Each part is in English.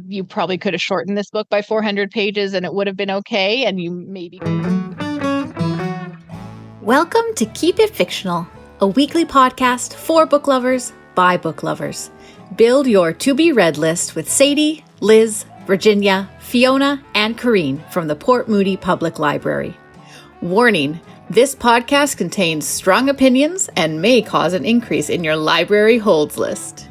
you probably could have shortened this book by 400 pages and it would have been okay. And you maybe. Welcome to Keep It Fictional, a weekly podcast for book lovers by book lovers. Build your to-be-read list with Sadie, Liz, Virginia, Fiona, and Corrine from the Port Moody Public Library. Warning, this podcast contains strong opinions and may cause an increase in your library holds list.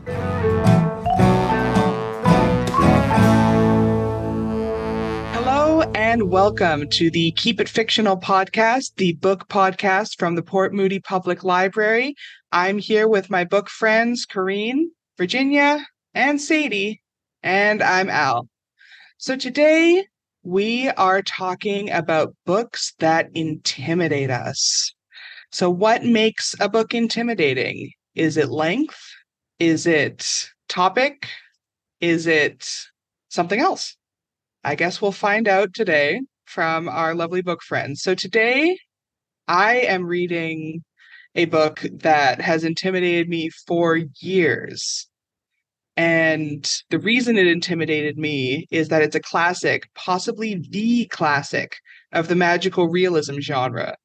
And welcome to the Keep It Fictional podcast, the book podcast from the Port Moody Public Library. I'm here with my book friends, Corrine, Virginia, and Sadie, and I'm Al. So today we are talking about books that intimidate us. So what makes a book intimidating? Is it length? Is it topic? Is it something else? I guess we'll find out today from our lovely book friends. So today I am reading a book that has intimidated me for years. And the reason it intimidated me is that it's a classic, possibly the classic of the magical realism genre.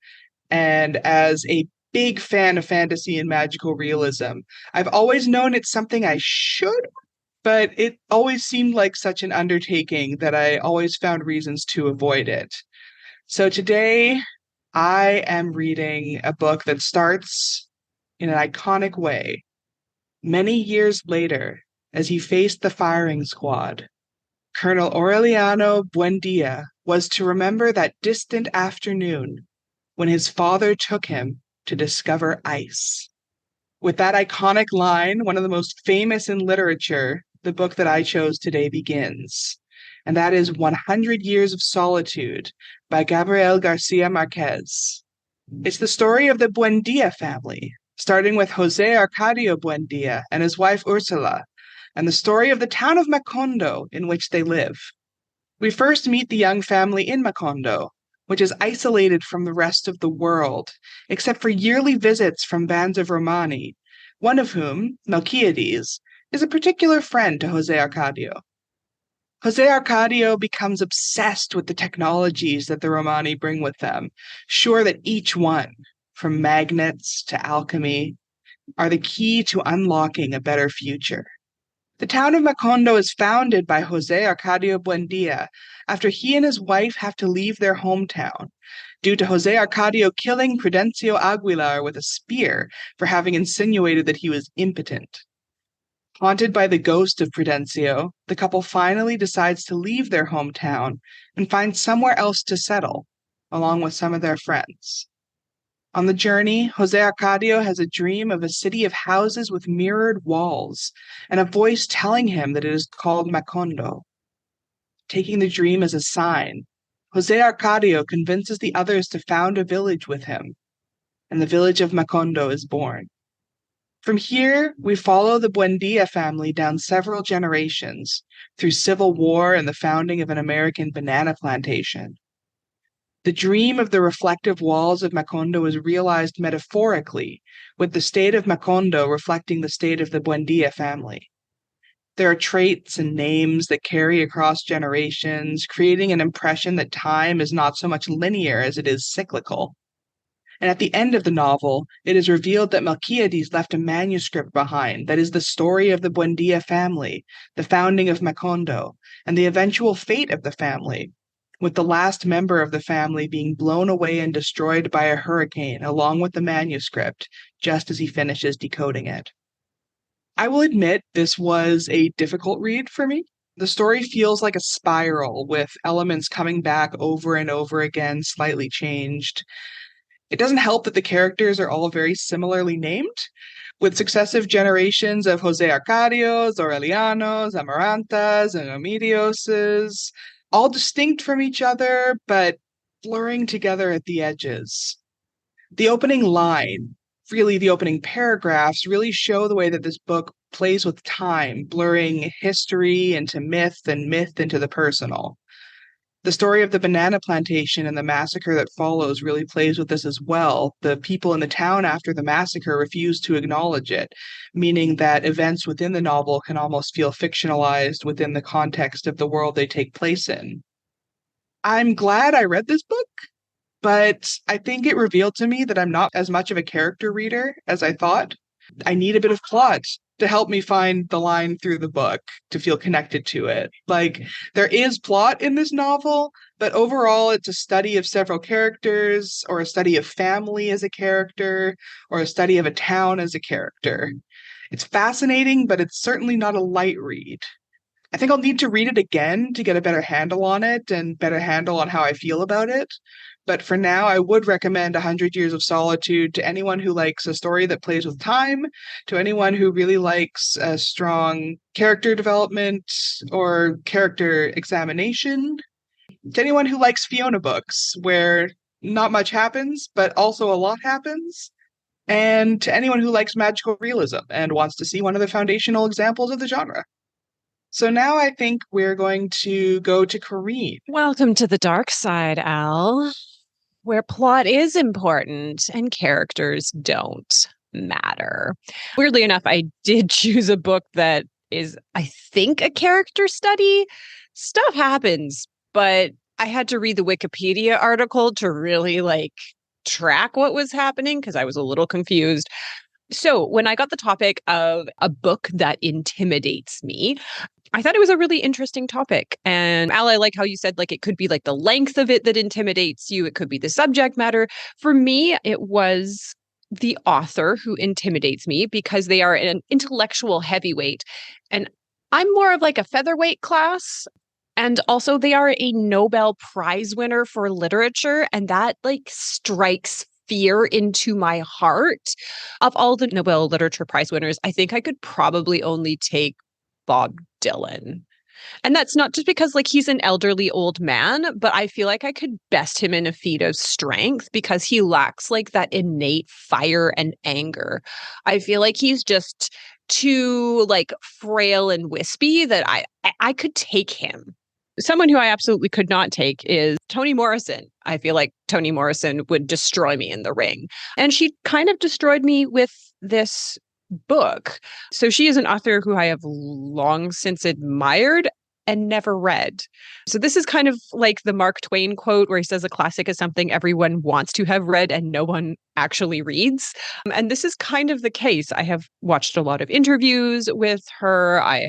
And as a big fan of fantasy and magical realism, I've always known it's something I should, but it always seemed like such an undertaking that I always found reasons to avoid it. So today, I am reading a book that starts in an iconic way. Many years later, as he faced the firing squad, Colonel Aureliano Buendia was to remember that distant afternoon when his father took him to discover ice. With that iconic line, one of the most famous in literature, the book that I chose today begins, and that is 100 Years of Solitude by Gabriel García Márquez. It's the story of the Buendia family, starting with José Arcadio Buendia and his wife Ursula, and the story of the town of Macondo in which they live. We first meet the young family in Macondo, which is isolated from the rest of the world, except for yearly visits from bands of Romani, one of whom, Melquiades, is a particular friend to José Arcadio. José Arcadio becomes obsessed with the technologies that the Romani bring with them, sure that each one, from magnets to alchemy, are the key to unlocking a better future. The town of Macondo is founded by José Arcadio Buendia after he and his wife have to leave their hometown, due to José Arcadio killing Prudencio Aguilar with a spear for having insinuated that he was impotent. Haunted by the ghost of Prudencio, the couple finally decides to leave their hometown and find somewhere else to settle, along with some of their friends. On the journey, José Arcadio has a dream of a city of houses with mirrored walls and a voice telling him that it is called Macondo. Taking the dream as a sign, José Arcadio convinces the others to found a village with him, and the village of Macondo is born. From here, we follow the Buendia family down several generations, through civil war and the founding of an American banana plantation. The dream of the reflective walls of Macondo is realized metaphorically, with the state of Macondo reflecting the state of the Buendia family. There are traits and names that carry across generations, creating an impression that time is not so much linear as it is cyclical. And at the end of the novel, it is revealed that Melquiades left a manuscript behind that is the story of the Buendia family, the founding of Macondo, and the eventual fate of the family, with the last member of the family being blown away and destroyed by a hurricane along with the manuscript, just as he finishes decoding it. I will admit this was a difficult read for me. The story feels like a spiral, with elements coming back over and over again, slightly changed. It doesn't help that the characters are all very similarly named, with successive generations of José Arcadios, Aurelianos, Amarantas, and Omidioses, all distinct from each other, but blurring together at the edges. The opening line, really the opening paragraphs, really show the way that this book plays with time, blurring history into myth and myth into the personal. The story of the banana plantation and the massacre that follows really plays with this as well. The people in the town after the massacre refuse to acknowledge it, meaning that events within the novel can almost feel fictionalized within the context of the world they take place in. I'm glad I read this book, but I think it revealed to me that I'm not as much of a character reader as I thought. I need a bit of plot to help me find the line through the book, to feel connected to it. Like, there is plot in this novel, but overall it's a study of several characters, or a study of family as a character, or a study of a town as a character. It's fascinating, but it's certainly not a light read. I think I'll need to read it again to get a better handle on it and better handle on how I feel about it. But for now, I would recommend 100 Years of Solitude to anyone who likes a story that plays with time, to anyone who really likes a strong character development or character examination, to anyone who likes Fiona books, where not much happens, but also a lot happens, and to anyone who likes magical realism and wants to see one of the foundational examples of the genre. So now I think we're going to go to Corrine. Welcome to the dark side, Al, where plot is important and characters don't matter. Weirdly enough, I did choose a book that is, I think, a character study. Stuff happens, but I had to read the Wikipedia article to really track what was happening because I was a little confused. So when I got the topic of a book that intimidates me, I thought it was a really interesting topic. And Al, I like how you said it could be the length of it that intimidates you. It could be the subject matter. For me, it was the author who intimidates me because they are an intellectual heavyweight. And I'm more of a featherweight class. And also they are a Nobel Prize winner for literature. And that strikes fear into my heart. Of all the Nobel Literature Prize winners, I think I could probably only take Bob Dylan. And that's not just because he's an elderly old man, but I feel like I could best him in a feat of strength because he lacks that innate fire and anger. I feel like he's just too frail and wispy that I could take him. Someone who I absolutely could not take is Toni Morrison. I feel like Toni Morrison would destroy me in the ring. And she kind of destroyed me with this book. So she is an author who I have long since admired and never read. So this is kind of like the Mark Twain quote where he says a classic is something everyone wants to have read and no one actually reads. And this is kind of the case. I have watched a lot of interviews with her. I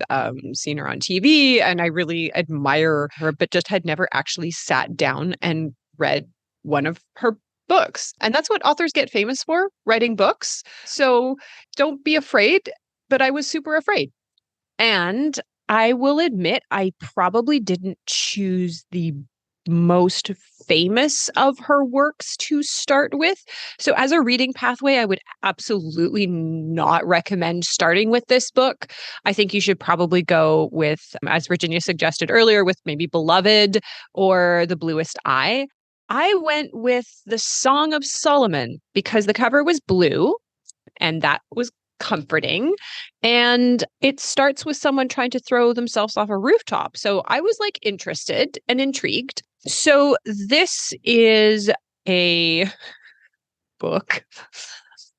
have seen her on TV and I really admire her, but just had never actually sat down and read one of her books. And that's what authors get famous for, writing books. So don't be afraid. But I was super afraid. And I will admit, I probably didn't choose the most famous of her works to start with. So as a reading pathway, I would absolutely not recommend starting with this book. I think you should probably go with, as Virginia suggested earlier, with maybe Beloved or The Bluest Eye. I went with The Song of Solomon because the cover was blue and that was comforting. And it starts with someone trying to throw themselves off a rooftop. So I was interested and intrigued. So this is a book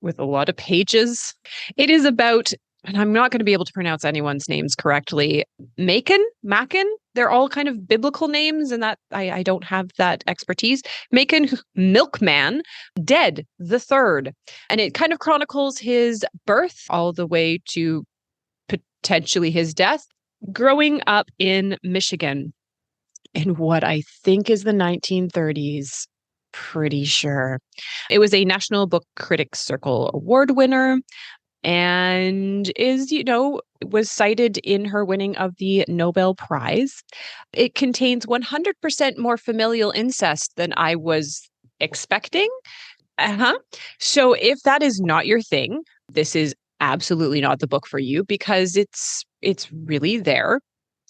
with a lot of pages. It is about, and I'm not going to be able to pronounce anyone's names correctly, Macon. They're all kind of biblical names, and that I don't have that expertise. Macon Milkman, dead, the third. And it kind of chronicles his birth all the way to potentially his death, growing up in Michigan in what I think is the 1930s. Pretty sure. It was a National Book Critics Circle Award winner. And is, was cited in her winning of the Nobel Prize. It contains 100% more familial incest than I was expecting. So if that is not your thing, this is absolutely not the book for you because it's really there.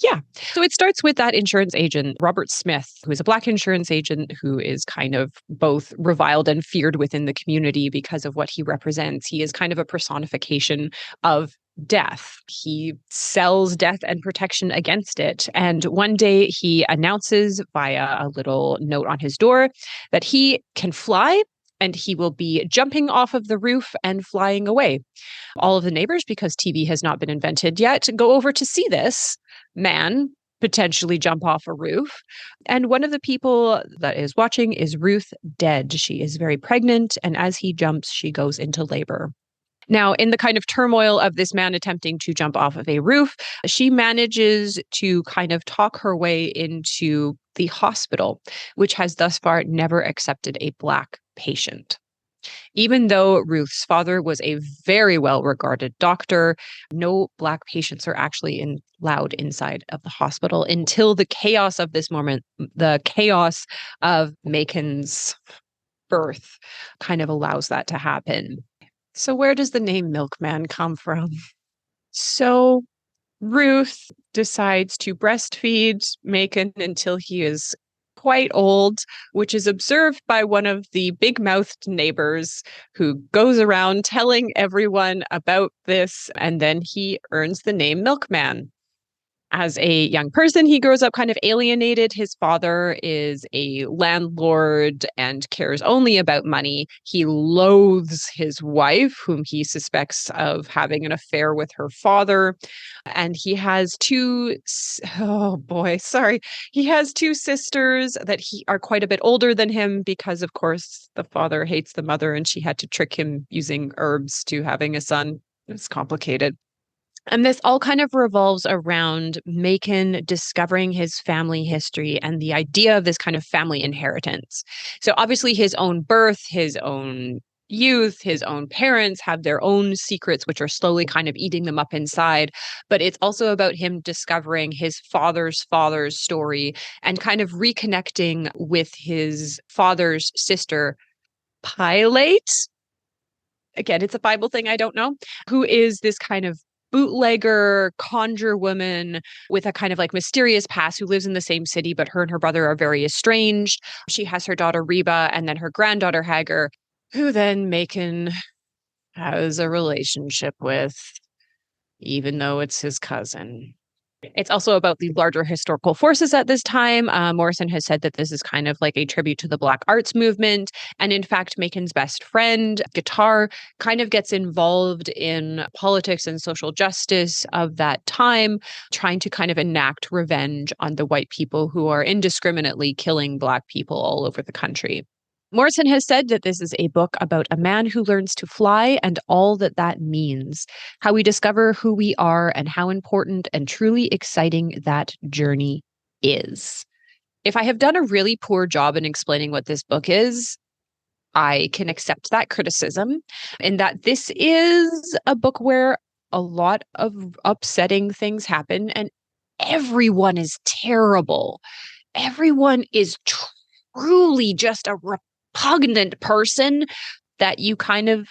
Yeah. So it starts with that insurance agent, Robert Smith, who is a Black insurance agent who is kind of both reviled and feared within the community because of what he represents. He is kind of a personification of death. He sells death and protection against it. And one day he announces via a little note on his door that he can fly and he will be jumping off of the roof and flying away. All of the neighbors, because TV has not been invented yet, go over to see this man potentially jump off a roof. And one of the people that is watching is Ruth dead. She is very pregnant. And as he jumps, she goes into labor. Now, in the kind of turmoil of this man attempting to jump off of a roof, she manages to kind of talk her way into the hospital, which has thus far never accepted a Black patient. Even though Ruth's father was a very well-regarded doctor, no Black patients are actually allowed inside of the hospital until the chaos of this moment, the chaos of Macon's birth, kind of allows that to happen. So where does the name Milkman come from? So Ruth decides to breastfeed Macon until he is quite old, which is observed by one of the big-mouthed neighbors who goes around telling everyone about this, and then he earns the name Milkman. As a young person, he grows up kind of alienated. His father is a landlord and cares only about money. He loathes his wife, whom he suspects of having an affair with her father. And he has two sisters that are quite a bit older than him because, of course, the father hates the mother and she had to trick him using herbs to having a son. It's complicated. And this all kind of revolves around Macon discovering his family history and the idea of this kind of family inheritance. So obviously his own birth, his own youth, his own parents have their own secrets, which are slowly kind of eating them up inside. But it's also about him discovering his father's story and kind of reconnecting with his father's sister, Pilate. Again, it's a Bible thing, I don't know, who is this kind of bootlegger conjure woman with a kind of like mysterious past who lives in the same city, but her and her brother are very estranged. She has her daughter Reba and then her granddaughter Hagar, who then Macon has a relationship with, even though it's his cousin. It's also about the larger historical forces at this time. Morrison has said that this is kind of like a tribute to the Black arts movement. And in fact, Macon's best friend, Guitar, kind of gets involved in politics and social justice of that time, trying to kind of enact revenge on the white people who are indiscriminately killing Black people all over the country. Morrison has said that this is a book about a man who learns to fly and all that that means, how we discover who we are and how important and truly exciting that journey is. If I have done a really poor job in explaining what this book is, I can accept that criticism, in that this is a book where a lot of upsetting things happen and everyone is terrible. Everyone is truly just a repugnant person that you kind of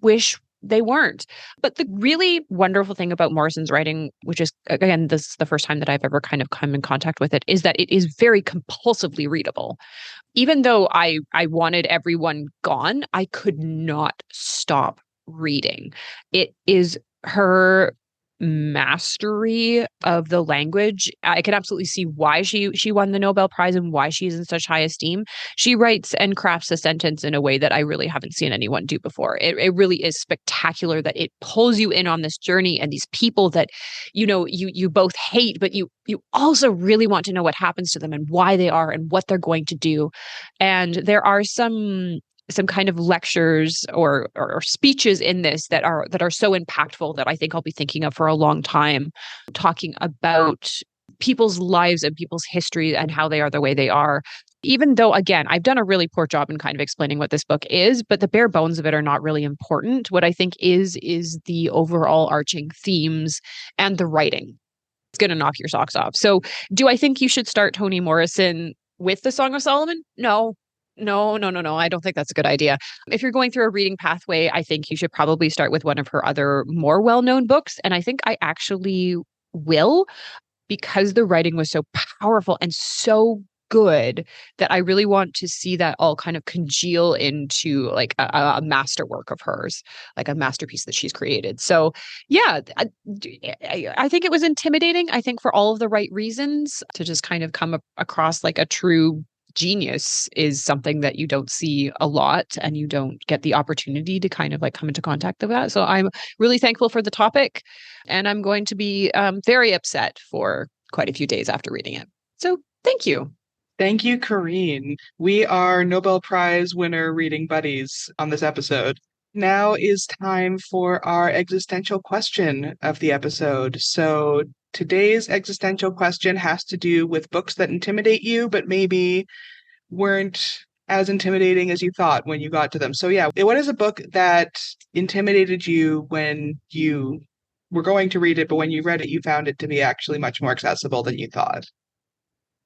wish they weren't. But the really wonderful thing about Morrison's writing, which is, again, this is the first time that I've ever kind of come in contact with it, is that it is very compulsively readable. Even though I wanted everyone gone, I could not stop reading. It is her mastery of the language. I can absolutely see why she won the Nobel Prize and why she's in such high esteem. She writes and crafts a sentence in a way that I really haven't seen anyone do before. It really is spectacular that it pulls you in on this journey and these people that, you know, you both hate, but you also really want to know what happens to them and why they are and what they're going to do. And there are some kind of lectures or speeches in this that are so impactful that I think I'll be thinking of for a long time, talking about people's lives and people's history and how they are the way they are. Even though, again, I've done a really poor job in kind of explaining what this book is, but the bare bones of it are not really important. What I think is the overall arching themes and the writing. It's going to knock your socks off. So do I think you should start Toni Morrison with the Song of Solomon? No. I don't think that's a good idea. If you're going through a reading pathway, I think you should probably start with one of her other more well-known books. And I think I actually will, because the writing was so powerful and so good that I really want to see that all kind of congeal into like a masterwork of hers, like a masterpiece that she's created. So yeah, I think it was intimidating. I think for all of the right reasons, to just kind of come across like a true genius is something that you don't see a lot, and you don't get the opportunity to kind of like come into contact with that. So I'm really thankful for the topic, and I'm going to be very upset for quite a few days after reading it. So thank you. Thank you, Corrine. We are Nobel Prize winner reading buddies on this episode. Now is time for our existential question of the episode. So today's existential question has to do with books that intimidate you, but maybe weren't as intimidating as you thought when you got to them. So yeah, what is a book that intimidated you when you were going to read it, but when you read it, you found it to be actually much more accessible than you thought?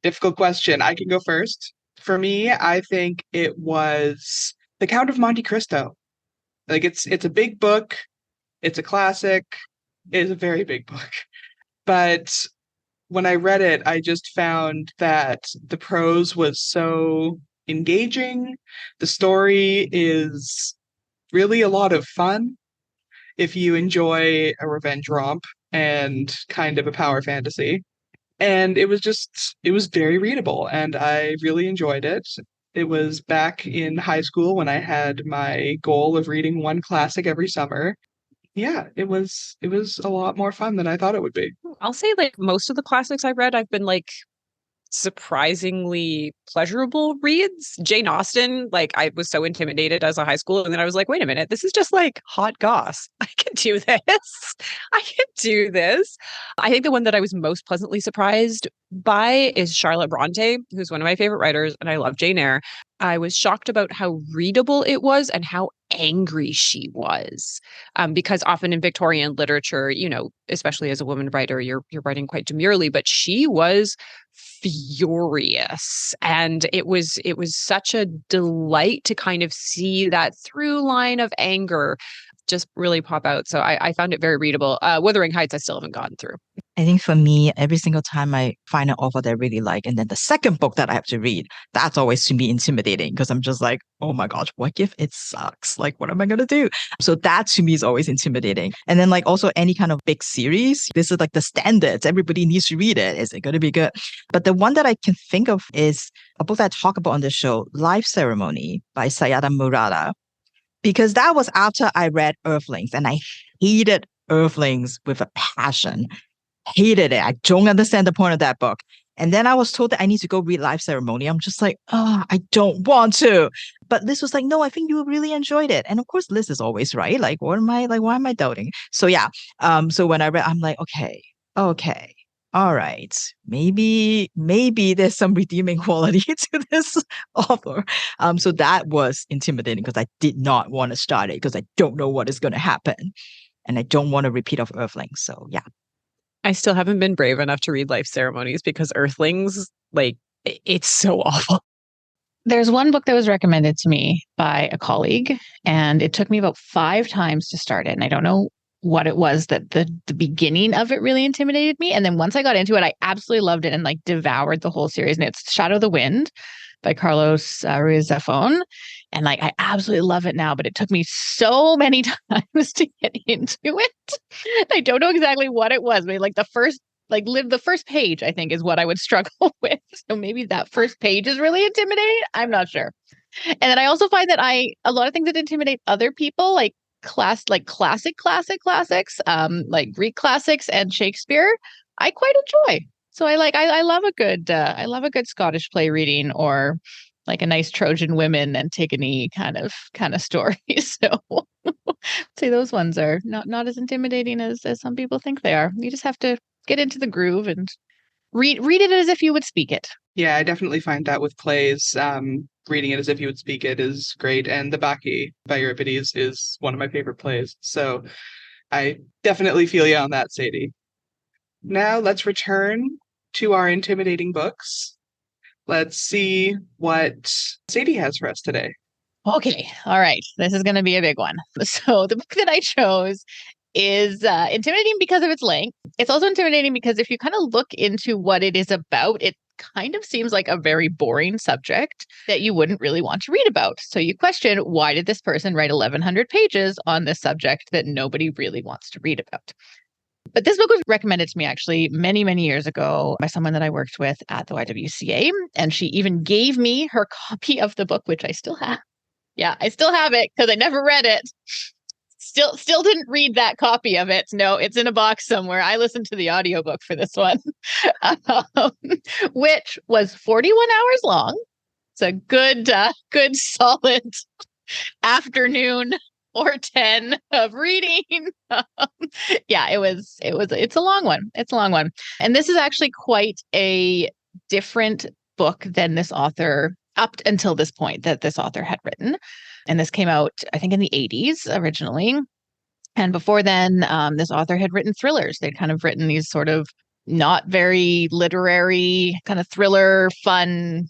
Difficult question. I can go first. For me, I think it was The Count of Monte Cristo. Like it's a big book. It's a classic. It's a very big book. But when I read it, I just found that the prose was so engaging. The story is really a lot of fun if you enjoy a revenge romp and kind of a power fantasy. And it was very readable, and I really enjoyed it. It was back in high school when I had my goal of reading one classic every summer. Yeah, it was a lot more fun than I thought it would be. I'll say like most of the classics I've read, I've been like surprisingly pleasurable reads. Jane Austen, like I was so intimidated as a high school, and then I was like, wait a minute, this is just like hot goss. I can do this. I can do this. I think the one that I was most pleasantly surprised by is Charlotte Bronte, who's one of my favorite writers, and I love Jane Eyre. I was shocked about how readable it was and how angry she was. Because often in Victorian literature, you know, especially as a woman writer, you're writing quite demurely, but she was furious. And it was such a delight to kind of see that through line of anger just really pop out. So I found it very readable. Wuthering Heights, I still haven't gotten through. I think for me, every single time I find an author that I really like, and then the second book that I have to read, that's always to me intimidating because I'm just like, oh my gosh, what if it sucks? Like, what am I going to do? So that to me is always intimidating. And then like also any kind of big series, this is like the standards. Everybody needs to read it. Is it going to be good? But the one that I can think of is a book that I talk about on the show, Life Ceremony by Sayada Murata. Because that was after I read Earthlings, and I hated Earthlings with a passion. Hated it. I don't understand the point of that book. And then I was told that I need to go read Life Ceremony. I'm just like, oh, I don't want to. But Liz was like, no, I think you really enjoyed it. And of course, Liz is always right. Like, why am I doubting? So yeah. So when I read, I'm like, okay. All right, maybe there's some redeeming quality to this author. So that was intimidating because I did not want to start it because I don't know what is going to happen, and I don't want a repeat of Earthlings. So yeah, I still haven't been brave enough to read Life Ceremonies because Earthlings, like, it's so awful. There's one book that was recommended to me by a colleague, and it took me about 5 times to start it, and I don't know what it was that the beginning of it really intimidated me. And then once I got into it, I absolutely loved it and like devoured the whole series. And it's Shadow of the Wind by Carlos Ruiz Zafón. And like, I absolutely love it now, but it took me so many times to get into it. I don't know exactly what it was, but like the first page, I think, is what I would struggle with. So maybe that first page is really intimidating. I'm not sure. And then I also find that a lot of things that intimidate other people, like classics, like Greek classics and Shakespeare, I quite enjoy. So I love a good Scottish play reading, or like a nice Trojan Women, Antigone kind of story. So I'd say those ones are not as intimidating as some people think they are. You just have to get into the groove and read it as if you would speak it. Yeah, I definitely find that with plays. Reading it as if you would speak it is great. And The Bacchae by Euripides is one of my favorite plays. So I definitely feel you on that, Sadie. Now let's return to our intimidating books. Let's see what Sadie has for us today. Okay. All right. This is going to be a big one. So the book that I chose is intimidating because of its length. It's also intimidating because if you kind of look into what it is about, it kind of seems like a very boring subject that you wouldn't really want to read about. So you question, why did this person write 1,100 pages on this subject that nobody really wants to read about? But this book was recommended to me actually many, many years ago by someone that I worked with at the YWCA. And she even gave me her copy of the book, which I still have. Yeah, I still have it because I never read it. Still didn't read that copy of it. No, it's in a box somewhere. I listened to the audiobook for this one, which was 41 hours long. It's a good solid afternoon or 10 of reading. Yeah, it's a long one. It's a long one. And this is actually quite a different book than this author up until this point that this author had written. And this came out, I think, in the 80s originally. And before then, this author had written thrillers. They'd kind of written these sort of not very literary, kind of thriller, fun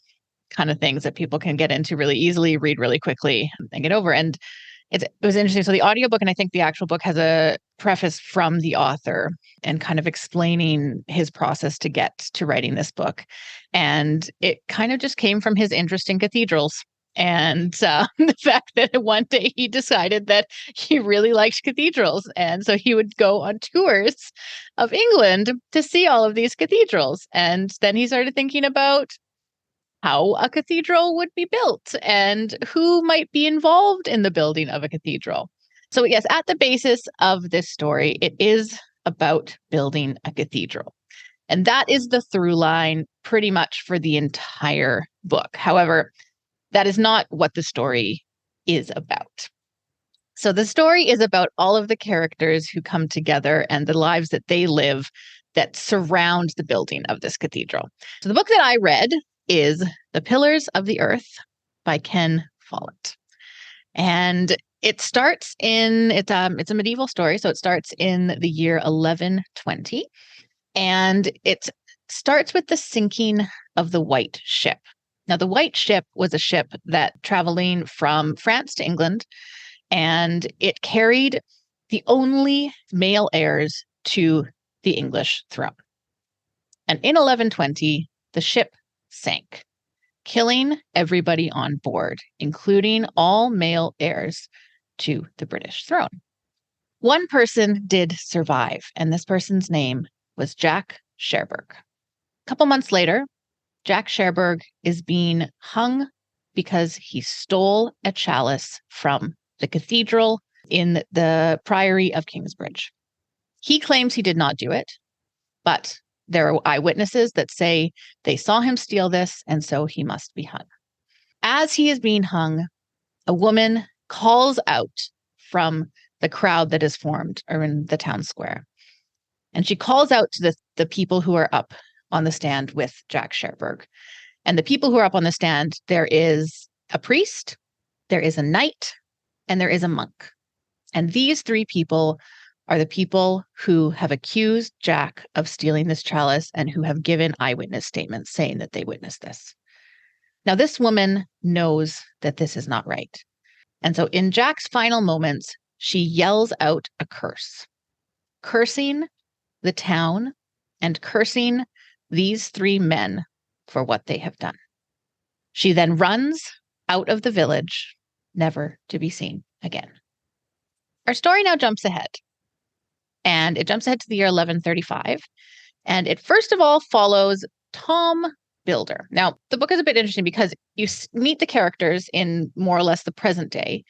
kind of things that people can get into really easily, read really quickly, and get over. And it was interesting. So the audiobook and I think the actual book has a preface from the author and kind of explaining his process to get to writing this book. And it kind of just came from his interest in cathedrals. And the fact that one day he decided that he really liked cathedrals. And so he would go on tours of England to see all of these cathedrals. And then he started thinking about how a cathedral would be built and who might be involved in the building of a cathedral. So yes, at the basis of this story, it is about building a cathedral. And that is the through line pretty much for the entire book. However, that is not what the story is about. So the story is about all of the characters who come together and the lives that they live that surround the building of this cathedral. So the book that I read is The Pillars of the Earth by Ken Follett. And it starts it's a medieval story. So it starts in the year 1120. And it starts with the sinking of the White Ship. Now, the White Ship was a ship that traveling from France to England, and it carried the only male heirs to the English throne. And in 1120, the ship sank, killing everybody on board, including all male heirs to the British throne. One person did survive, and this person's name was Jack Cherbourg. A couple months later, Jack Cherbourg is being hung because he stole a chalice from the cathedral in the Priory of Kingsbridge. He claims he did not do it, but there are eyewitnesses that say they saw him steal this, and so he must be hung. As he is being hung, a woman calls out from the crowd that is formed in the town square. And she calls out to the people who are up on the stand with Jack Cherbourg. And the people who are up on the stand, there is a priest, there is a knight, and there is a monk. And these three people are the people who have accused Jack of stealing this chalice and who have given eyewitness statements saying that they witnessed this. Now, this woman knows that this is not right. And so in Jack's final moments, she yells out a curse, cursing the town and cursing these three men for what they have done. She then runs out of the village, never to be seen again. Our story now jumps ahead. And it jumps ahead to the year 1135. And it first of all follows Tom Builder. Now, the book is a bit interesting because you meet the characters in more or less the present day,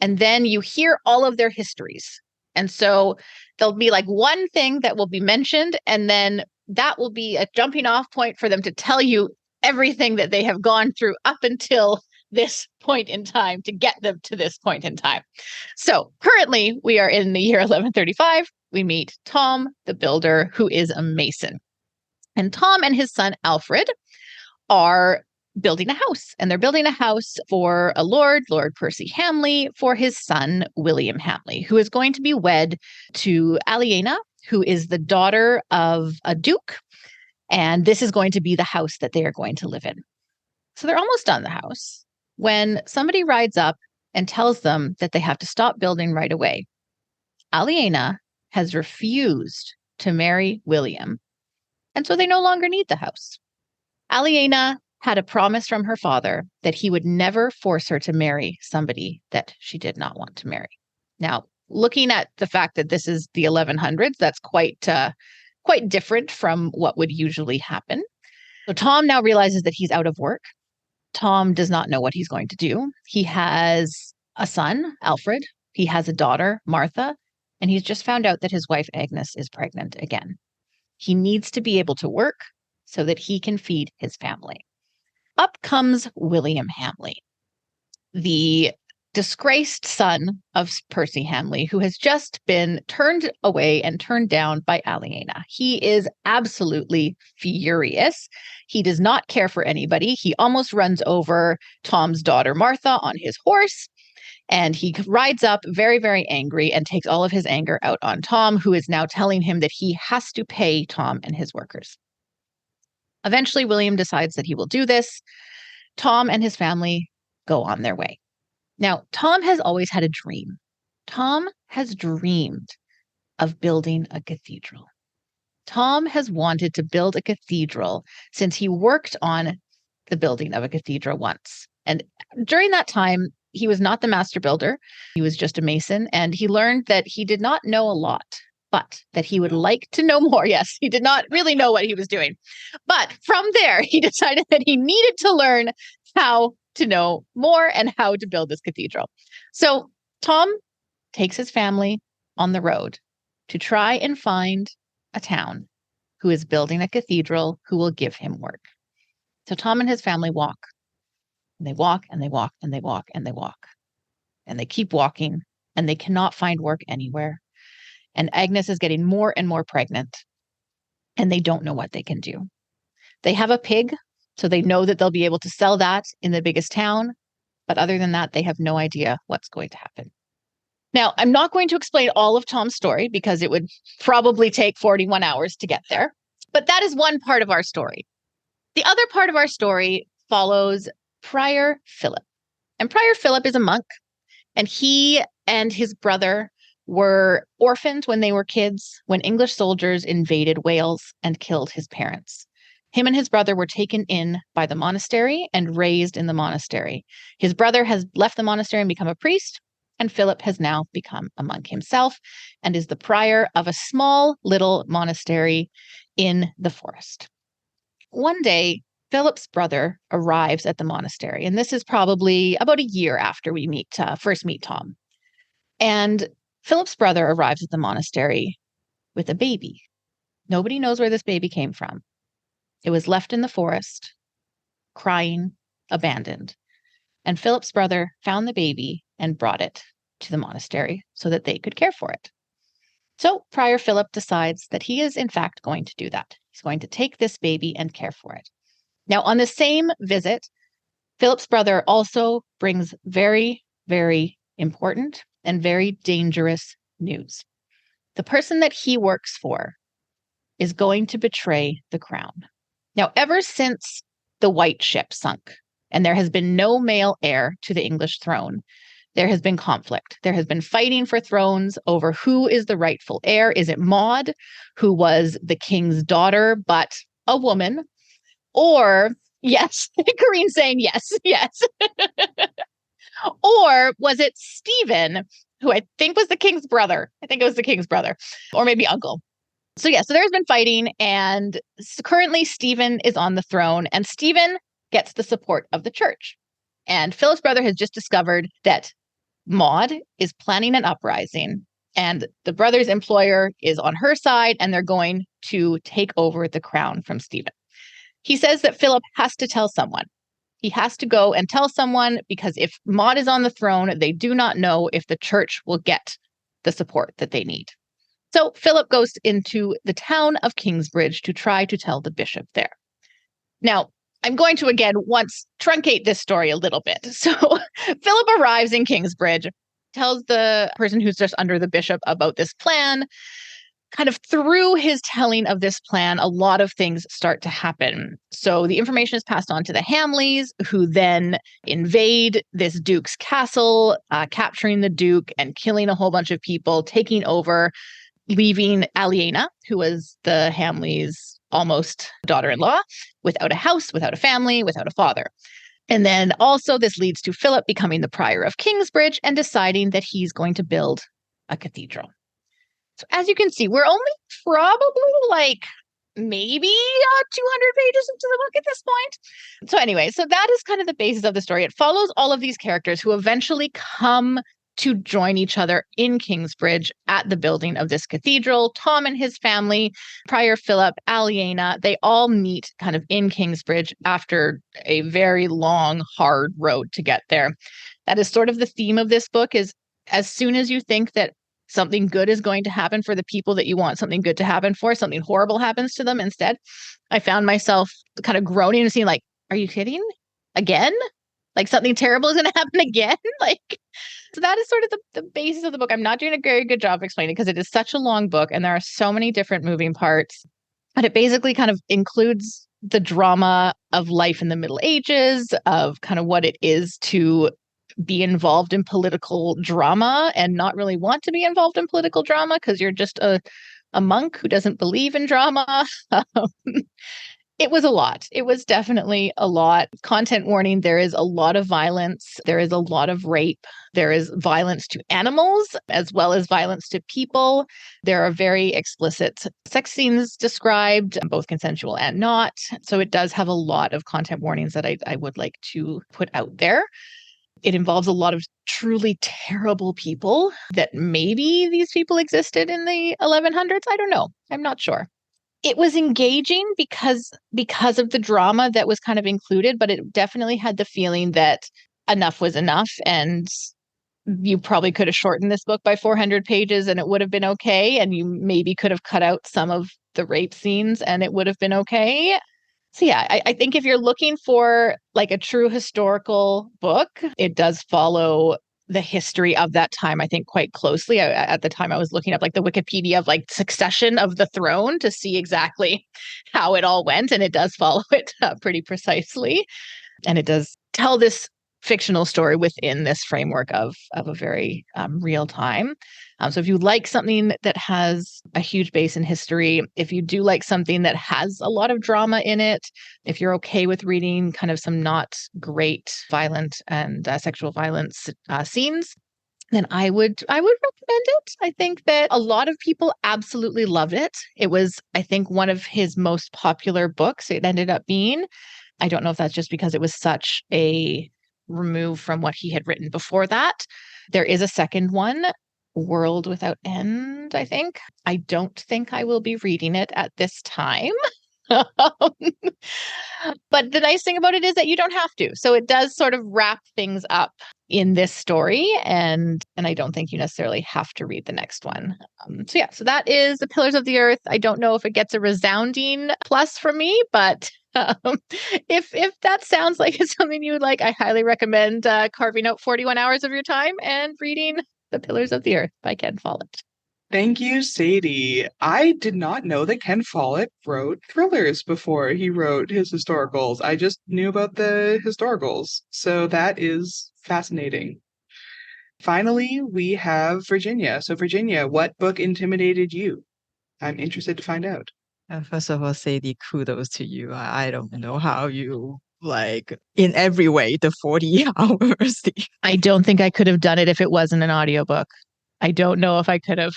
and then you hear all of their histories. And so there'll be like one thing that will be mentioned, and then that will be a jumping off point for them to tell you everything that they have gone through up until this point in time to get them to this point in time. So currently we are in the year 1135. We meet Tom the Builder, who is a mason. And Tom and his son Alfred are building a house. And they're building a house for a Lord Percy Hamley, for his son William Hamley, who is going to be wed to Aliena, who is the daughter of a duke. And this is going to be the house that they are going to live in. So they're almost done the house when somebody rides up and tells them that they have to stop building right away. Aliena has refused to marry William, and so they no longer need the house. Aliena had a promise from her father that he would never force her to marry somebody that she did not want to marry. Now, looking at the fact that this is the 1100s, that's quite different from what would usually happen. So Tom now realizes that he's out of work. Tom does not know what he's going to do. He has a son, Alfred. He has a daughter, Martha, and he's just found out that his wife, Agnes, is pregnant again. He needs to be able to work so that he can feed his family. Up comes William Hamley, the disgraced son of Percy Hamley, who has just been turned away and turned down by Aliena. He is absolutely furious. He does not care for anybody. He almost runs over Tom's daughter, Martha, on his horse. And he rides up very, very angry and takes all of his anger out on Tom, who is now telling him that he has to pay Tom and his workers. Eventually, William decides that he will do this. Tom and his family go on their way. Now, Tom has always had a dream. Tom has dreamed of building a cathedral. Tom has wanted to build a cathedral since he worked on the building of a cathedral once. And during that time, he was not the master builder. He was just a mason. And he learned that he did not know a lot, but that he would like to know more. Yes, he did not really know what he was doing. But from there, he decided that he needed to learn how to know more and how to build this cathedral. So Tom takes his family on the road to try and find a town who is building a cathedral who will give him work. So Tom and his family walk. And they walk and they walk and they walk and they walk. And they keep walking and they cannot find work anywhere. And Agnes is getting more and more pregnant. And they don't know what they can do. They have a pig, so they know that they'll be able to sell that in the biggest town. But other than that, they have no idea what's going to happen. Now, I'm not going to explain all of Tom's story because it would probably take 41 hours to get there. But that is one part of our story. The other part of our story follows Prior Philip. And Prior Philip is a monk, and he and his brother were orphaned when they were kids, when English soldiers invaded Wales and killed his parents. Him and his brother were taken in by the monastery and raised in the monastery. His brother has left the monastery and become a priest, and Philip has now become a monk himself and is the prior of a small little monastery in the forest. One day, Philip's brother arrives at the monastery, and this is probably about a year after we first meet Tom. And Philip's brother arrives at the monastery with a baby. Nobody knows where this baby came from. It was left in the forest, crying, abandoned. And Philip's brother found the baby and brought it to the monastery so that they could care for it. So Prior Philip decides that he is in fact going to do that. He's going to take this baby and care for it. Now, on the same visit, Philip's brother also brings very, very important and very dangerous news. The person that he works for is going to betray the crown. Now, ever since the White Ship sunk and there has been no male heir to the English throne, there has been conflict. There has been fighting for thrones over who is the rightful heir. Is it Maud, who was the king's daughter, but a woman? Or, yes, Corinne's saying yes, yes. Or was it Stephen, who I think was the king's brother? I think it was the king's brother, or maybe uncle. So there's been fighting, and currently Stephen is on the throne, and Stephen gets the support of the church. And Philip's brother has just discovered that Maud is planning an uprising, and the brother's employer is on her side, and they're going to take over the crown from Stephen. He says that Philip has to tell someone. He has to go and tell someone, because if Maud is on the throne, they do not know if the church will get the support that they need. So Philip goes into the town of Kingsbridge to try to tell the bishop there. Now, I'm going to, again, once truncate this story a little bit. So Philip arrives in Kingsbridge, tells the person who's just under the bishop about this plan. Kind of through his telling of this plan, a lot of things start to happen. So the information is passed on to the Hamleys, who then invade this duke's castle, capturing the duke and killing a whole bunch of people, taking over, leaving Aliena, who was the Hamleys' almost daughter-in-law, without a house, without a family, without a father. And then also this leads to Philip becoming the prior of Kingsbridge and deciding that he's going to build a cathedral. So as you can see, we're only probably like maybe 200 pages into the book at this point. So anyway, so that is kind of the basis of the story. It follows all of these characters who eventually come to join each other in Kingsbridge at the building of this cathedral. Tom and his family, Prior Philip, Aliena, they all meet kind of in Kingsbridge after a very long, hard road to get there. That is sort of the theme of this book, is as soon as you think that something good is going to happen for the people that you want something good to happen for, something horrible happens to them instead. I found myself kind of groaning and saying, like, are you kidding? Again? Like something terrible is going to happen again? So that is sort of the basis of the book. I'm not doing a very good job of explaining because it is such a long book and there are so many different moving parts. But it basically kind of includes the drama of life in the Middle Ages, of kind of what it is to be involved in political drama and not really want to be involved in political drama because you're just a monk who doesn't believe in drama. It was a lot. It was definitely a lot. Content warning, there is a lot of violence. There is a lot of rape. There is violence to animals as well as violence to people. There are very explicit sex scenes described, both consensual and not. So it does have a lot of content warnings that I would like to put out there. It involves a lot of truly terrible people that maybe these people existed in the 1100s. I don't know. I'm not sure. It was engaging because of the drama that was kind of included, but it definitely had the feeling that enough was enough. And you probably could have shortened this book by 400 pages and it would have been okay. And you maybe could have cut out some of the rape scenes and it would have been okay. So yeah, I think if you're looking for like a true historical book, it does follow the history of that time, I think, quite closely. At the time, I was looking up like the Wikipedia of like succession of the throne to see exactly how it all went. And it does follow it pretty precisely. And it does tell this fictional story within this framework of a very real time. So if you like something that has a huge base in history, if you do like something that has a lot of drama in it, if you're okay with reading kind of some not great violent and sexual violence scenes, then I would recommend it. I think that a lot of people absolutely loved it. It was, I think, one of his most popular books. It ended up being. I don't know if that's just because it was such a remove from what he had written before that. There is a second one, World Without End, I think. I don't think I will be reading it at this time. But the nice thing about it is that you don't have to. So it does sort of wrap things up in this story. And I don't think you necessarily have to read the next one. So that is The Pillars of the Earth. I don't know if it gets a resounding plus from me, but if that sounds like it's something you would like, I highly recommend carving out 41 hours of your time and reading The Pillars of the Earth by Ken Follett. Thank you, Sadie. I did not know that Ken Follett wrote thrillers before he wrote his historicals. I just knew about the historicals. So that is fascinating. Finally, we have Virginia. So Virginia, what book intimidated you? I'm interested to find out. First of all, Sadie, kudos to you. I don't know how you, like, in every way, the 40 hours. I don't think I could have done it if it wasn't an audiobook. I don't know if I could have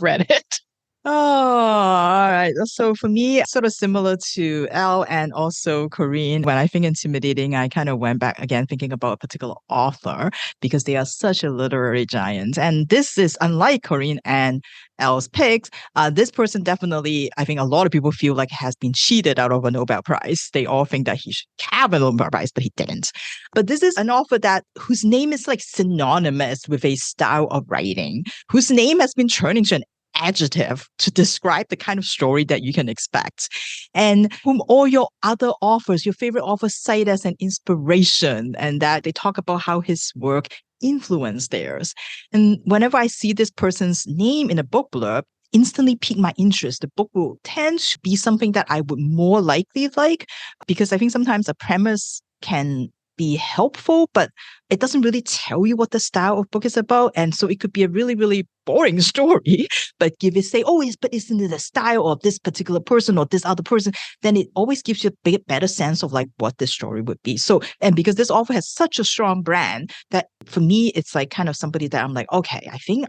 read it. Oh, all right. So for me, sort of similar to Elle and also Corinne, when I think intimidating, I kind of went back again thinking about a particular author because they are such a literary giant. And this is unlike Corinne and Elle's picks. This person definitely, I think a lot of people feel like has been cheated out of a Nobel Prize. They all think that he should have a Nobel Prize, but he didn't. But this is an author whose name is like synonymous with a style of writing, whose name has been turned into an adjective to describe the kind of story that you can expect, and whom all your other authors, your favorite authors, cite as an inspiration, and that they talk about how his work influenced theirs. And whenever I see this person's name in a book blurb, instantly pique my interest. The book will tend to be something that I would more likely like, because I think sometimes a premise can be helpful, but it doesn't really tell you what the style of book is about. And so it could be a really, really boring story, but give it, say, but isn't it the style of this particular person or this other person? Then it always gives you a better sense of like what the story would be. So, and because this author has such a strong brand that for me, it's like kind of somebody that I'm like, okay, I think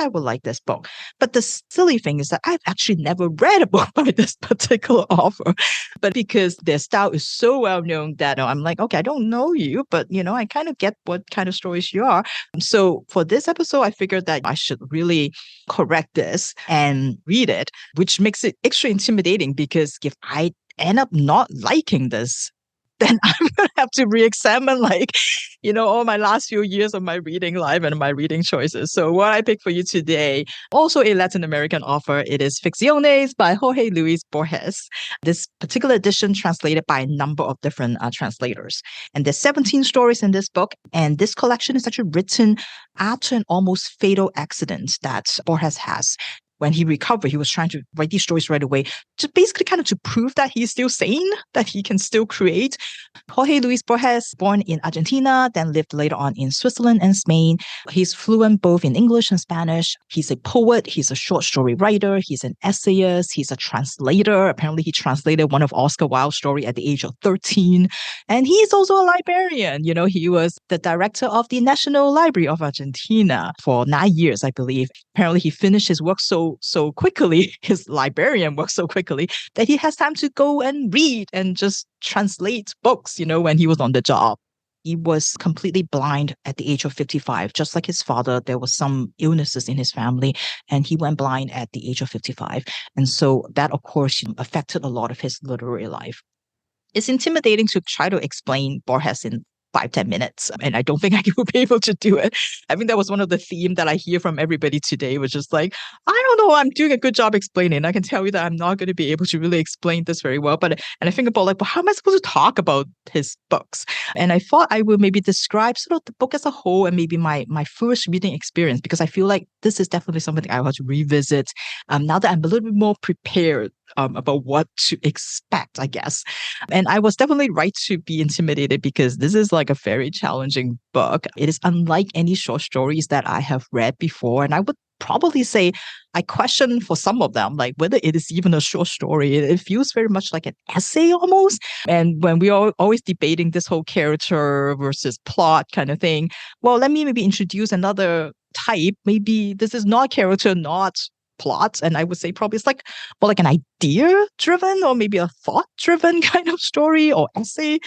I would like this book. But the silly thing is that I've actually never read a book by this particular author, but because their style is so well known that I'm like, okay, I don't know you, but I kind of get what kind of stories you are. So for this episode, I figured that I should really correct this and read it, which makes it extra intimidating because if I end up not liking this, then I'm going to have to re-examine all my last few years of my reading life and my reading choices. So what I picked for you today, also a Latin American author, it is Ficciones by Jorge Luis Borges. This particular edition translated by a number of different translators. And there's 17 stories in this book. And this collection is actually written after an almost fatal accident that Borges has. When he recovered, he was trying to write these stories right away, to basically kind of to prove that he's still sane, that he can still create. Jorge Luis Borges, born in Argentina, then lived later on in Switzerland and Spain. He's fluent both in English and Spanish. He's a poet. He's a short story writer. He's an essayist. He's a translator. Apparently, he translated one of Oscar Wilde's stories at the age of 13. And he's also a librarian. He was the director of the National Library of Argentina for 9 years, I believe. Apparently, he finished his work so quickly, his librarian works so quickly, that he has time to go and read and just translate books, when he was on the job. He was completely blind at the age of 55. Just like his father, there was some illnesses in his family, and he went blind at the age of 55. And so that, of course, affected a lot of his literary life. It's intimidating to try to explain Borges in 5-10 minutes. And I don't think I will be able to do it. I think that was one of the themes that I hear from everybody today, which is like, I don't know, I'm doing a good job explaining. I can tell you that I'm not going to be able to really explain this very well. And I think about like, well, how am I supposed to talk about his books? And I thought I would maybe describe sort of the book as a whole and maybe my first reading experience, because I feel like this is definitely something I want to revisit now that I'm a little bit more prepared about what to expect, I guess. And I was definitely right to be intimidated because this is like a very challenging book. It is unlike any short stories that I have read before. And I would probably say I question for some of them, like whether it is even a short story. It feels very much like an essay almost. And when we are always debating this whole character versus plot kind of thing, well, let me maybe introduce another type. Maybe this is not character, not plot, and I would say probably it's like more like an idea driven or maybe a thought driven kind of story or essay,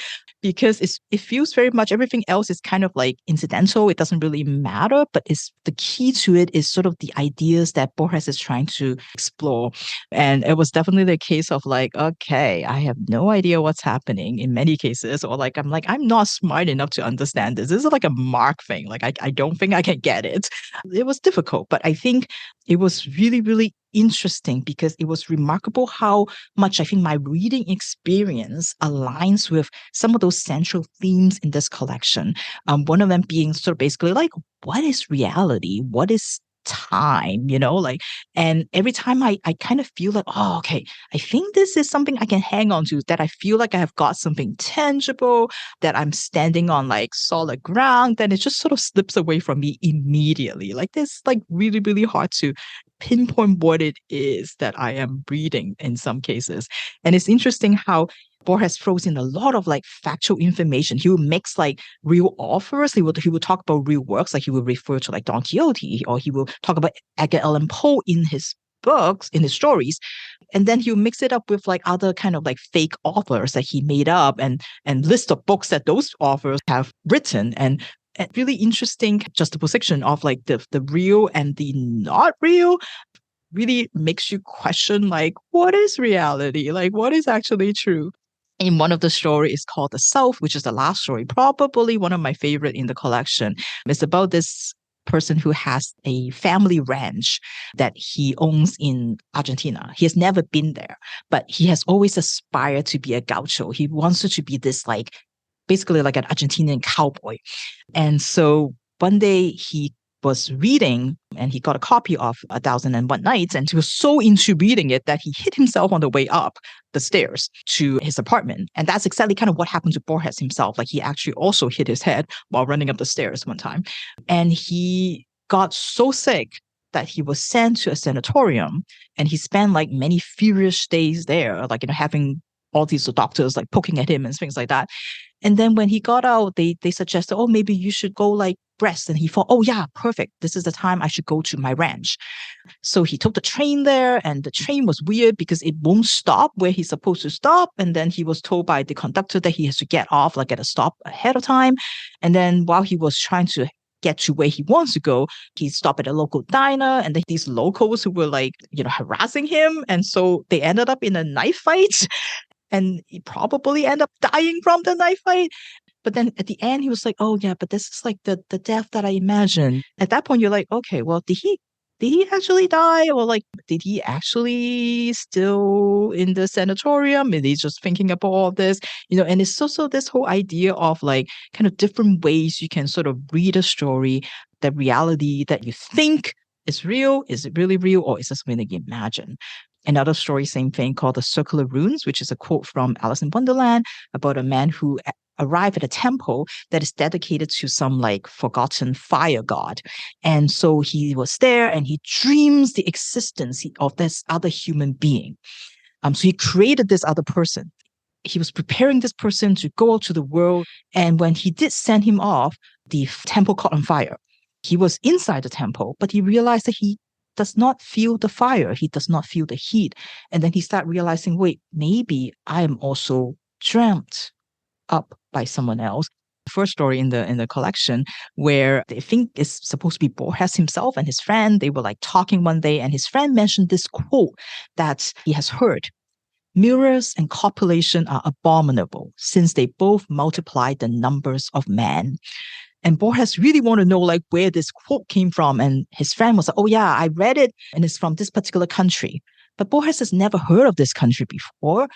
because it feels very much everything else is kind of like incidental. It doesn't really matter, but it's the key to it is sort of the ideas that Borges is trying to explore. And it was definitely the case of like, okay, I have no idea what's happening in many cases, or like I'm not smart enough to understand this. This is like a Mark thing. Like I don't think I can get it. It was difficult, but I think it was really, really interesting because it was remarkable how much I think my reading experience aligns with some of those central themes in this collection. One of them being sort of basically like, what is reality? What is time? And every time I kind of feel like, oh, okay, I think this is something I can hang on to, that I feel like I have got something tangible, that I'm standing on like solid ground, then it just sort of slips away from me immediately. Like this, like really, really hard to pinpoint what it is that I am reading in some cases. And it's interesting how Borges throws in a lot of like factual information. He will mix like real authors. He will talk about real works, like he will refer to like Don Quixote, or he will talk about Edgar Allan Poe in his books, in his stories. And then he'll mix it up with like other kind of like fake authors that he made up and list of books that those authors have written. And a really interesting juxtaposition of like the real and the not real really makes you question like, what is reality? Like what is actually true? In one of the stories is called The South, which is the last story, probably one of my favorite in the collection. It's about this person who has a family ranch that he owns in Argentina. He has never been there, but he has always aspired to be a gaucho. He wants to be this like basically like an Argentinian cowboy. And so one day he was reading and he got a copy of 1001 Nights, and he was so into reading it that he hit himself on the way up the stairs to his apartment. And that's exactly kind of what happened to Borges himself. Like he actually also hit his head while running up the stairs one time. And he got so sick that he was sent to a sanatorium, and he spent like many furious days there, like, having all these doctors like poking at him and things like that. And then when he got out, they suggested, oh, maybe you should go like rest. And he thought, oh yeah, perfect. This is the time I should go to my ranch. So he took the train there, and the train was weird because it won't stop where he's supposed to stop. And then he was told by the conductor that he has to get off like at a stop ahead of time. And then while he was trying to get to where he wants to go, he stopped at a local diner, and then these locals who were like, harassing him. And so they ended up in a knife fight, and he probably ended up dying from the knife fight. But then at the end, he was like, oh yeah, but this is like the death that I imagined. At that point, you're like, okay, well, did he actually die? Or like, did he actually still in the sanatorium? And he's just thinking about all this, and it's also this whole idea of like kind of different ways you can sort of read a story, the reality that you think is real. Is it really real, or is it something that you imagine? Another story, same thing, called The Circular Runes, which is a quote from Alice in Wonderland about a man who arrived at a temple that is dedicated to some like forgotten fire god. And so he was there and he dreams the existence of this other human being. So he created this other person. He was preparing this person to go out to the world. And when he did send him off, the temple caught on fire. He was inside the temple, but he realized that he does not feel the fire. He does not feel the heat. And then he started realizing, wait, maybe I am also dreamt up by someone else. The first story in the collection, where I think it's supposed to be Borges himself and his friend, they were like talking one day, and his friend mentioned this quote that he has heard. Mirrors and copulation are abominable, since they both multiply the numbers of man. And Borges really wanted to know like where this quote came from. And his friend was like, oh yeah, I read it and it's from this particular country. But Borges has never heard of this country before.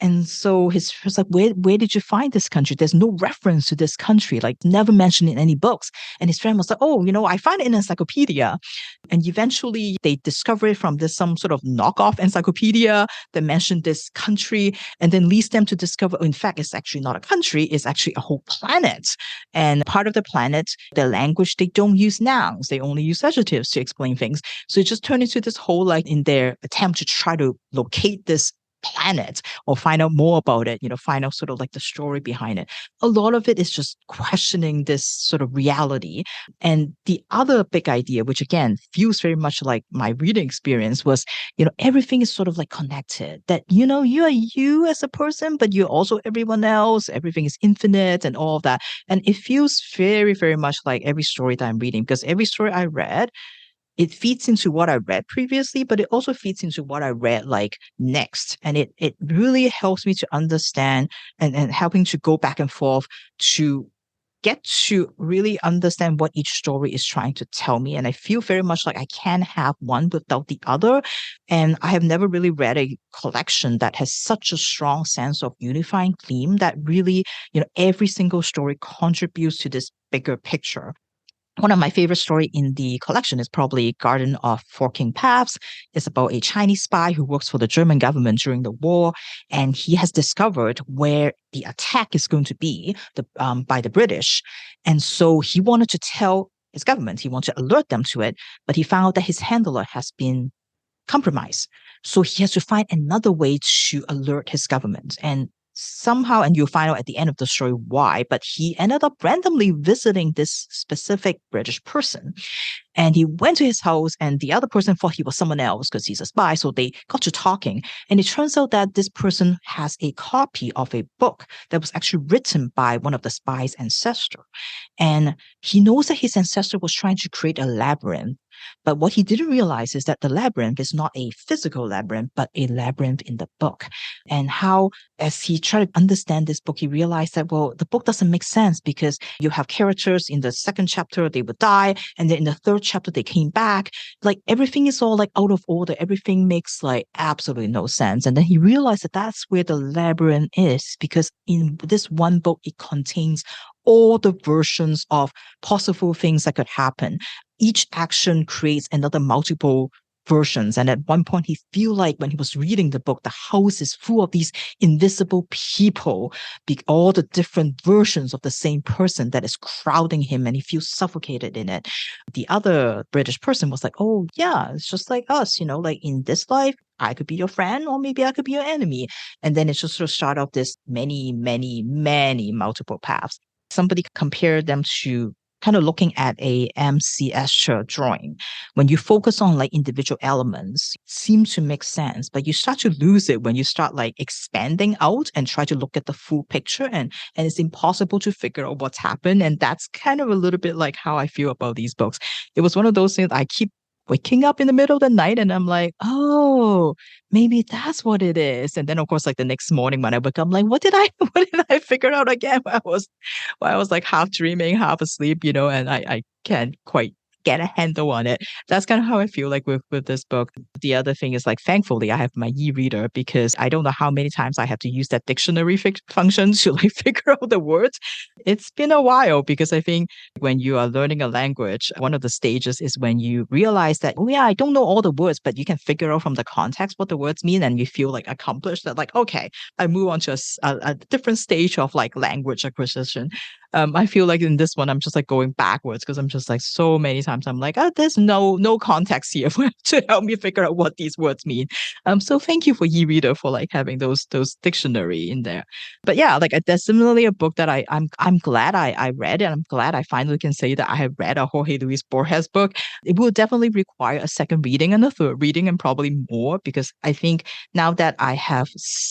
And so his was like, where did you find this country? There's no reference to this country, like never mentioned in any books. And his friend was like, oh, I found it in an encyclopedia. And eventually they discovered it from some sort of knockoff encyclopedia that mentioned this country, and then leads them to discover, in fact, it's actually not a country, it's actually a whole planet. And part of the planet, their language, they don't use nouns. They only use adjectives to explain things. So it just turned into this whole, like, in their attempt to try to locate this planet or find out more about it, find out sort of like the story behind it. A lot of it is just questioning this sort of reality. And the other big idea, which again feels very much like my reading experience, was, everything is sort of like connected, that, you are you as a person, but you're also everyone else. Everything is infinite and all of that. And it feels very, very much like every story that I'm reading, because every story I read, it feeds into what I read previously, but it also feeds into what I read like next. And it really helps me to understand and helping to go back and forth to get to really understand what each story is trying to tell me. And I feel very much like I can't have one without the other. And I have never really read a collection that has such a strong sense of unifying theme that really, every single story contributes to this bigger picture. One of my favorite stories in the collection is probably Garden of Forking Paths. It's about a Chinese spy who works for the German government during the war, and he has discovered where the attack is going to be by the British. And so he wanted to tell his government, he wanted to alert them to it, but he found out that his handler has been compromised. So he has to find another way to alert his government. And somehow, and you'll find out at the end of the story why, but he ended up randomly visiting this specific British person. And he went to his house, and the other person thought he was someone else because he's a spy. So they got to talking. And it turns out that this person has a copy of a book that was actually written by one of the spy's ancestors. And he knows that his ancestor was trying to create a labyrinth. But what he didn't realize is that the labyrinth is not a physical labyrinth, but a labyrinth in the book. And how, as he tried to understand this book, he realized that, well, the book doesn't make sense because you have characters in the second chapter, they would die. And then in the third chapter, they came back. Like everything is all like out of order. Everything makes like absolutely no sense. And then he realized that that's where the labyrinth is, because in this one book, it contains all the versions of possible things that could happen. Each action creates another multiple versions. And at one point, he feel like when he was reading the book, the house is full of these invisible people, all the different versions of the same person that is crowding him, and he feels suffocated in it. The other British person was like, oh yeah, it's just like us, like in this life, I could be your friend or maybe I could be your enemy. And then it just sort of start off this many, many, many multiple paths. Somebody compared them to kind of looking at a MC Escher drawing. When you focus on like individual elements, it seems to make sense, but you start to lose it when you start like expanding out and try to look at the full picture, and it's impossible to figure out what's happened. And that's kind of a little bit like how I feel about these books. It was one of those things I keep waking up in the middle of the night and I'm like, oh, maybe that's what it is. And then of course, like the next morning when I wake up, I'm like, what did I figure out again? I was like half dreaming, half asleep, and I can't quite get a handle on it. That's kind of how I feel like with this book. The other thing is like, thankfully, I have my e-reader because I don't know how many times I have to use that dictionary function to like figure out the words. It's been a while because I think when you are learning a language, one of the stages is when you realize that, oh yeah, I don't know all the words, but you can figure out from the context what the words mean, and you feel like accomplished that like, okay, I move on to a different stage of like language acquisition. I feel like in this one, I'm just like going backwards because I'm just like so many times I'm like, there's no context here to help me figure out what these words mean. So thank you for e-reader for like having those dictionary in there. But yeah, like there's similarly a book that I'm glad I read, and I'm glad I finally can say that I have read a Jorge Luis Borges book. It will definitely require a second reading and a third reading and probably more, because I think now that I have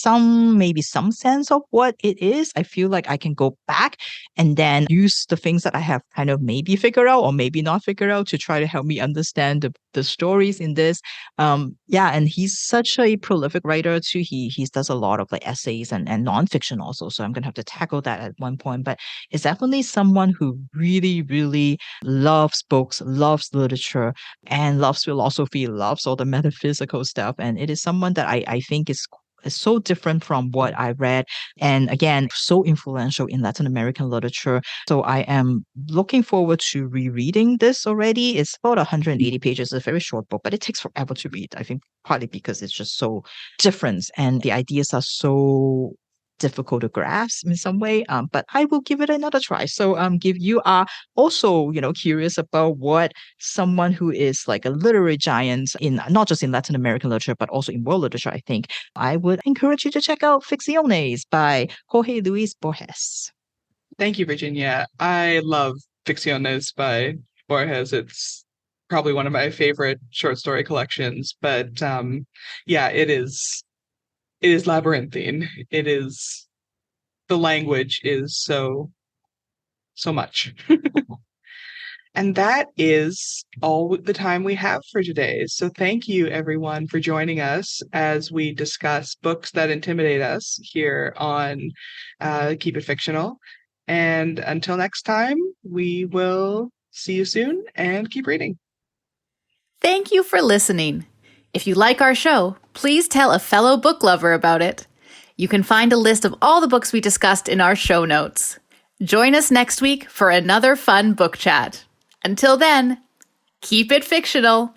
maybe some sense of what it is, I feel like I can go back and then use the things that I have kind of maybe figured out or maybe not figured out to try to help me understand the stories in this. And he's such a prolific writer too. He does a lot of like essays and nonfiction also. So I'm gonna have to tackle that at one point. But it's definitely someone who really, really loves books, loves literature, and loves philosophy, loves all the metaphysical stuff. And it is someone that I think is so different from what I read, and again, so influential in Latin American literature. So I am looking forward to rereading this already. It's about 180 pages, a very short book, but it takes forever to read. I think partly because it's just so different and the ideas are so difficult to grasp in some way, but I will give it another try. So if you are also curious about what someone who is like a literary giant in not just in Latin American literature but also in world literature, I think I would encourage you to check out Ficciones by Jorge Luis Borges. Thank you, Virginia. I love Ficciones by Borges. It's probably one of my favorite short story collections, but it is labyrinthine. The language is so much. And that is all the time we have for today. So thank you, everyone, for joining us as we discuss books that intimidate us here on Keep It Fictional. And until next time, we will see you soon and keep reading. Thank you for listening. If you like our show, please tell a fellow book lover about it. You can find a list of all the books we discussed in our show notes. Join us next week for another fun book chat. Until then, keep it fictional.